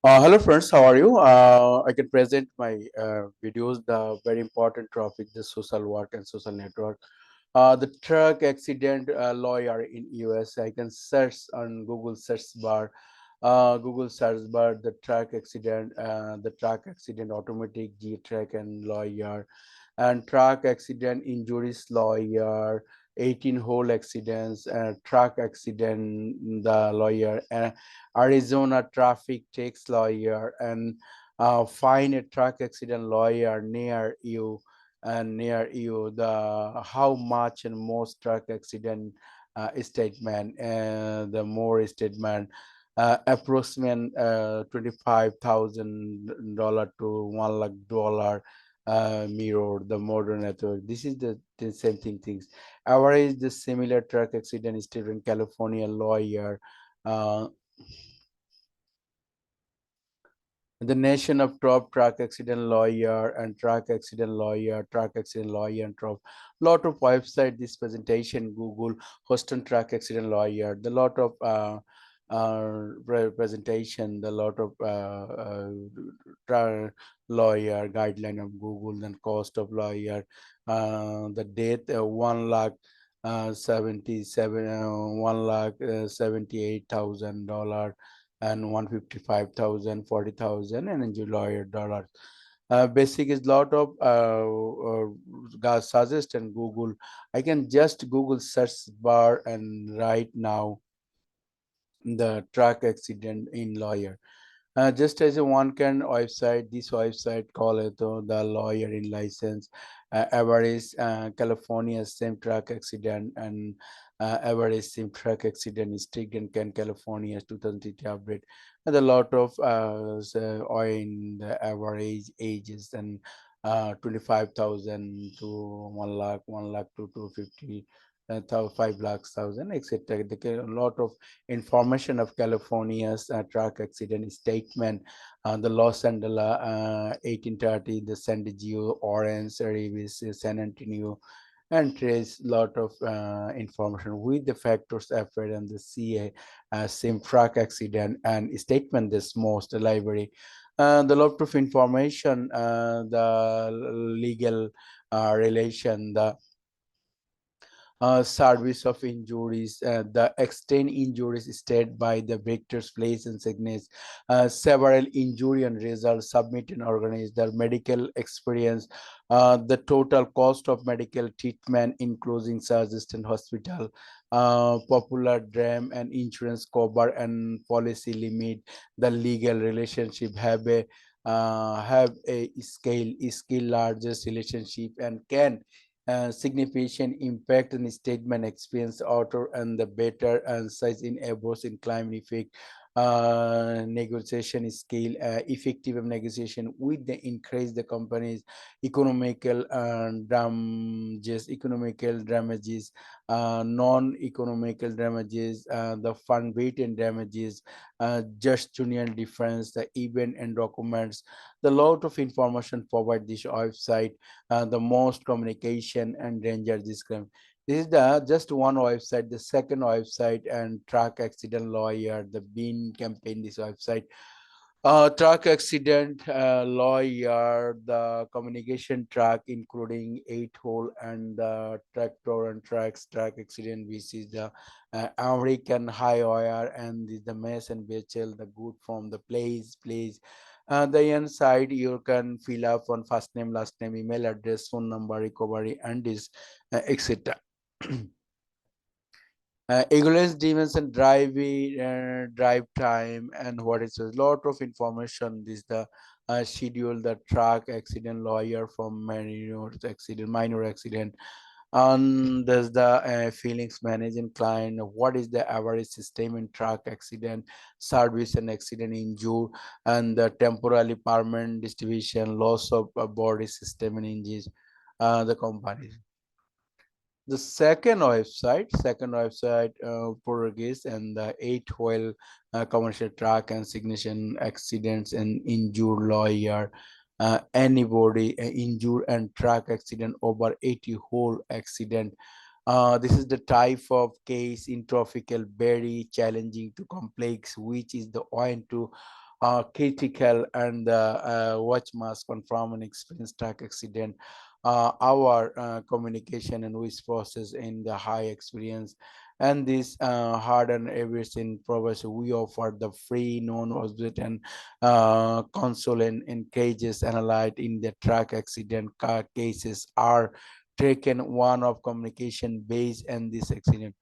Hello friends, how are you? I can present my videos, the very important topic, the social work and social network. The truck accident lawyer in US. I can search on Google search bar, the truck accident automatic G track and lawyer, and truck accident injuries lawyer, 18 hole accidents, truck accident the lawyer, Arizona traffic tax lawyer, and find a truck accident lawyer near you, the how much and most truck accident statement, the more statement, approximate $25,000 to $1 lakh mirror the modern network. This is the same things. Average the similar truck accident state in California lawyer. Uh, the nation of top truck accident lawyer and top lot of website this presentation Google Houston truck accident lawyer, the lot of presentation, the lot of lawyer guideline of Google, then cost of lawyer, the death 1 lakh 77 1 lakh $78,000 and 155,000, 40,000, and enjoy lawyer dollars. Basic is lot of guys suggest and Google. I can just Google search bar and right now the truck accident in lawyer. Just as a one can website, this website call it the lawyer in license, average California same truck accident, and average same truck accident is taken can California 2020 update. And a lot of oil in the average ages and 25,000 to 1 lakh, 1 lakh to 250. 5 lakhs thousand, etc. A lot of information of California's truck accident statement, the Los Angeles 1830, the San Diego, Orange, Revis, San Antonio, and trace lot of information with the factors effort and the CA same truck accident and statement this most library. The lot of information, the legal relation, the service of injuries, the extent injuries stated by the victor's place and sickness, several injury and results submitted and organized, their medical experience, the total cost of medical treatment, including surgery and hospital, popular DRAM and insurance cover and policy limit, the legal relationship have a scale largest relationship and can significant impact on statement experience author and the better and size in abos in climate effect, negotiation skill, effective negotiation with the increase the company's economical damages, non-economical damages, the fund weight and damages, just union difference, the event and documents, the lot of information provide this website, the most communication and danger disclaimer. This is the just one website. The second website and track accident lawyer, the Bean campaign. This website, truck accident lawyer, the communication track including 8 hole and the tractor and tracks track accident, which is the American high wire and the mess and Bechel, the good from the place. The inside you can fill up on first name, last name, email address, phone number, recovery, and this etc. Eagles dimension drive time and what is a lot of information. This the schedule, the truck accident lawyer from minor accident, and there's the feelings managing client, what is the average system in truck accident, service and accident injury, and the temporary permanent distribution loss of body system and injuries, the company. The second website, Portuguese and the 8 wheel commercial truck and significant accidents and injured lawyer, anybody injured and truck accident over 80 whole accident. This is the type of case in tropical very challenging to complex, which is the one to critical, and watch must confirm an experienced track accident. Our communication and voice process in the high experience, and this hardened everything provides. We offer the free non-obsolete and console in cages analyzed in the track accident car cases are taken one of communication based and this accident.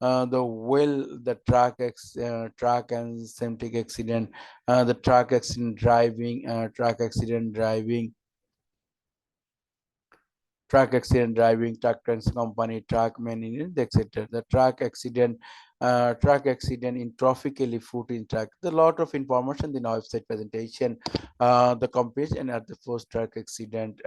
The track and septic accident, the track accident driving, truck transit company, truck maintenance, etc. The track accident in traffically foot in track. The lot of information in our website presentation, the comparison at the first track accident,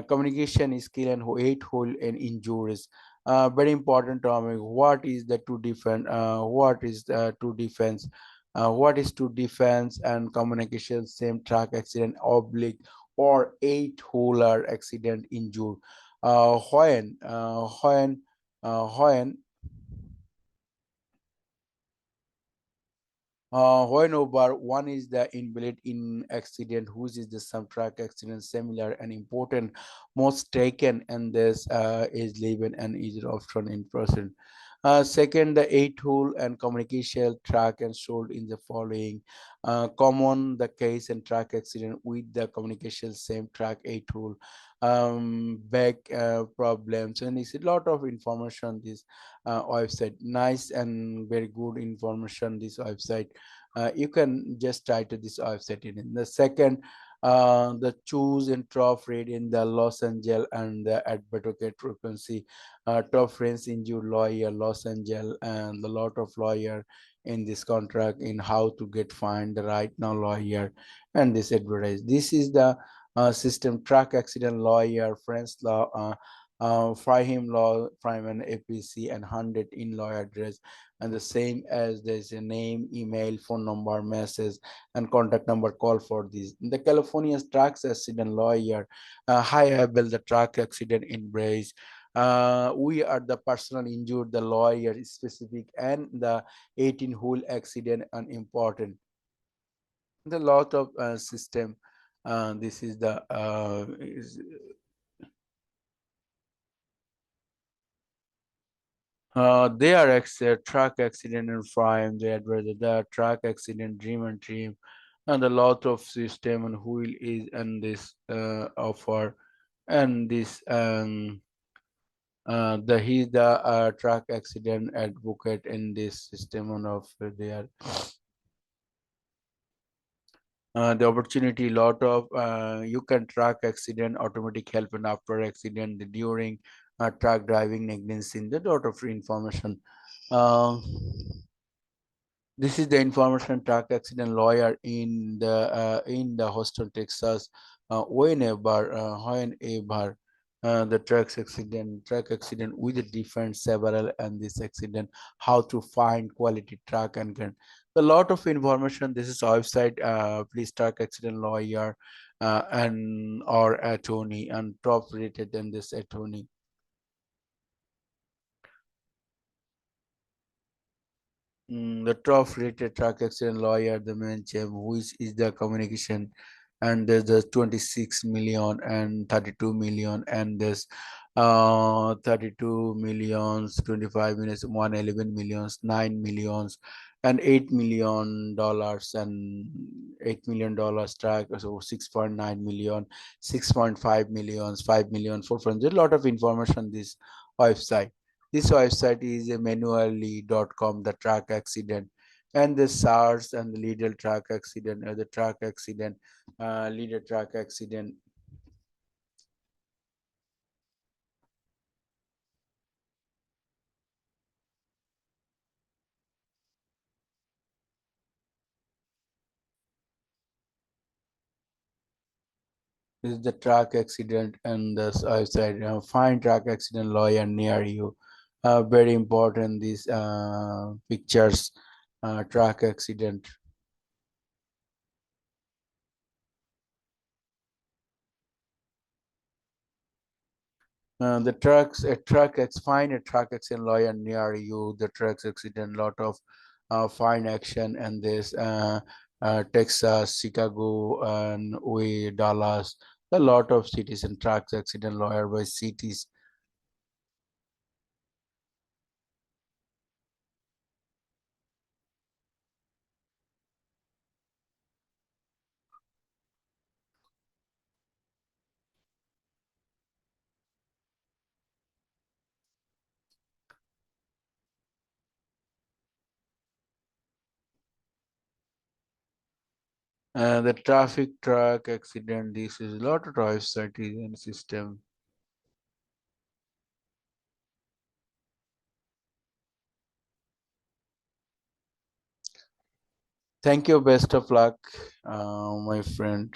communication skill and eight hole and injuries. Very important topic. What is the two different? What is the two defense? What is two defense and communication? Same track accident oblique or eight-holer accident injured. When However, one is the invalid in accident, whose is the some track accident similar and important, most taken, and this is living and is often in person. Second, the eight hole and communication track and sold in the following. Common the case and track accident with the communication same track eight hole. Back problems, and it's a lot of information this website. Nice and very good information this website. You can just title this website in the second, the choose and trough rate in the Los Angeles and the advocate frequency, top friends injured lawyer Los Angeles and the lot of lawyer in this contract in how to get find the right now lawyer and this advertise. This is the system track accident lawyer friends law, Frahim law, Prime and APC and 100 in law address, and the same as there's a name, email, phone number, message, and contact number call for this. The California track accident lawyer, hi Abel, the track accident in Brace. We are the personal injured, the lawyer is specific, and the 18 whole accident unimportant. The lot of system. This is the they are track accident and frame. They had whether the track accident, dream and dream, and a lot of system and wheel is and this offer and this the he the track accident advocate in this system and of their the opportunity lot of you can track accident automatic help and after accident the during track driving negligence in the lot of information. uh, This is the information track accident lawyer in the Houston, Texas. Whenever the track accident with a different several and this accident, how to find quality track and get a lot of information. This is website. Please track accident lawyer and or attorney and top rated than this attorney. The top rated track accident lawyer, the main champ, which is the communication, and there's the 26 million and 32 million, and there's 32 millions, 25 minutes, 111 millions, 9 millions, and $8 million and $8 million track, so 6.9 million, 6.5 millions, 5 million, 400. A lot of information this website. This website is a manually.com, the track accident, and the SARS and the leader track accident, the track accident, leader track accident. This is the track accident and the website. Find track accident lawyer near you. Very important, these pictures, track accident. The trucks, a truck, find a truck accident lawyer near you. The trucks accident, lot of fine action and this Texas, Chicago, and way Dallas. A lot of cities and trucks accident lawyer by cities. The traffic truck accident. This is a lot of traffic cities and system. Thank you. Best of luck, my friend.